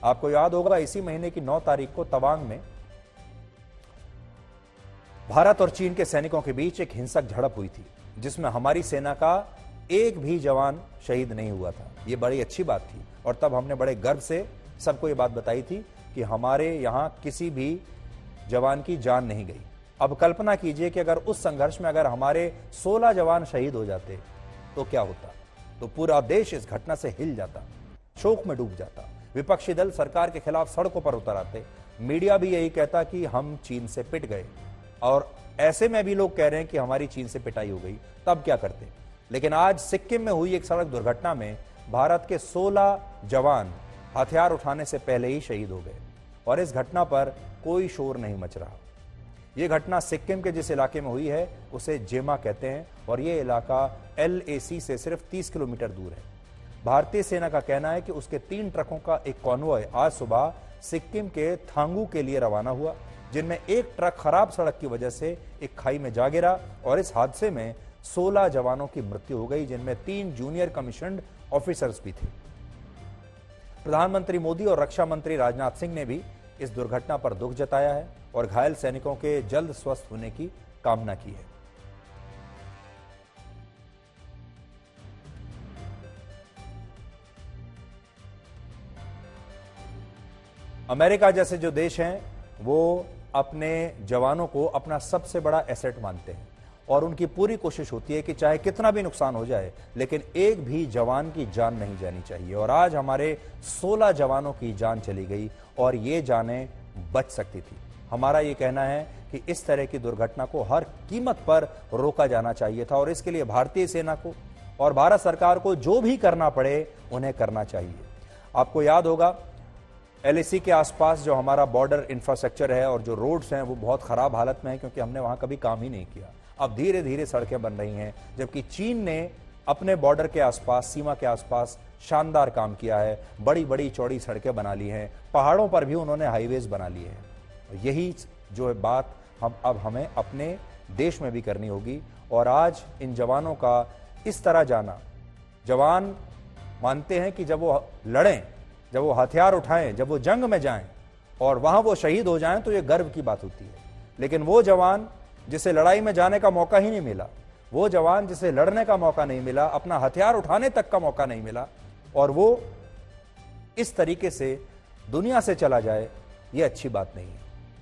आपको याद होगा इसी महीने की 9 तारीख को तवांग में भारत और चीन के सैनिकों के बीच एक हिंसक झड़प हुई थी, जिसमें हमारी सेना का एक भी जवान शहीद नहीं हुआ था। यह बड़ी अच्छी बात थी और तब हमने बड़े गर्व से सबको ये बात बताई थी कि हमारे यहां किसी भी जवान की जान नहीं गई। अब कल्पना कीजिए कि अगर उस संघर्ष में अगर हमारे 16 जवान शहीद हो जाते तो क्या होता। तो पूरा देश इस घटना से हिल जाता, शोक में डूब जाता, विपक्षी दल सरकार के खिलाफ सड़कों पर उतर आते, मीडिया भी यही कहता कि हम चीन से पिट गए, और ऐसे में भी लोग कह रहे हैं कि हमारी चीन से पिटाई हो गई, तब क्या करते। लेकिन आज सिक्किम में हुई एक सड़क दुर्घटना में भारत के 16 जवान हथियार उठाने से पहले ही शहीद हो गए और इस घटना पर कोई शोर नहीं मच रहा। यह घटना सिक्किम के जिस इलाके में हुई है उसे जेमा कहते हैं और यह इलाका LAC से सिर्फ 30 किलोमीटर दूर है। भारतीय सेना का कहना है कि उसके 3 ट्रकों का एक कॉन्वॉय आज सुबह सिक्किम के थांगू के लिए रवाना हुआ, जिनमें एक ट्रक खराब सड़क की वजह से एक खाई में जा गिरा और इस हादसे में 16 जवानों की मृत्यु हो गई, जिनमें 3 जूनियर कमीशन्ड ऑफिसर्स भी थे। प्रधानमंत्री मोदी और रक्षा मंत्री राजनाथ सिंह ने भी इस दुर्घटना पर दुख जताया है और घायल सैनिकों के जल्द स्वस्थ होने की कामना की है। अमेरिका जैसे जो देश हैं वो अपने जवानों को अपना सबसे बड़ा एसेट मानते हैं और उनकी पूरी कोशिश होती है कि चाहे कितना भी नुकसान हो जाए लेकिन एक भी जवान की जान नहीं जानी चाहिए। और आज हमारे 16 जवानों की जान चली गई और ये जानें बच सकती थी। हमारा ये कहना है कि इस तरह की दुर्घटना को हर कीमत पर रोका जाना चाहिए था और इसके लिए भारतीय सेना को और भारत सरकार को जो भी करना पड़े उन्हें करना चाहिए। आपको याद होगा LAC के आसपास जो हमारा बॉर्डर इंफ्रास्ट्रक्चर है और जो रोड्स हैं वो बहुत खराब हालत में है, क्योंकि हमने वहां कभी काम ही नहीं किया। अब धीरे धीरे सड़कें बन रही हैं, जबकि चीन ने अपने बॉर्डर के आसपास, सीमा के आसपास शानदार काम किया है। बड़ी बड़ी चौड़ी सड़कें बना ली हैं, पहाड़ों पर भी उन्होंने हाईवेज बना लिए हैं। यही जो है बात अब हमें अपने देश में भी करनी होगी। और आज इन जवानों का इस तरह जाना, जवान मानते हैं कि जब वो लड़ें, जब वो हथियार उठाएं, जब वो जंग में जाएं और वहां वो शहीद हो जाएं तो ये गर्व की बात होती है। लेकिन वो जवान जिसे लड़ाई में जाने का मौका ही नहीं मिला, वो जवान जिसे लड़ने का मौका नहीं मिला, अपना हथियार उठाने तक का मौका नहीं मिला, और वो इस तरीके से दुनिया से चला जाए, ये अच्छी बात नहीं है।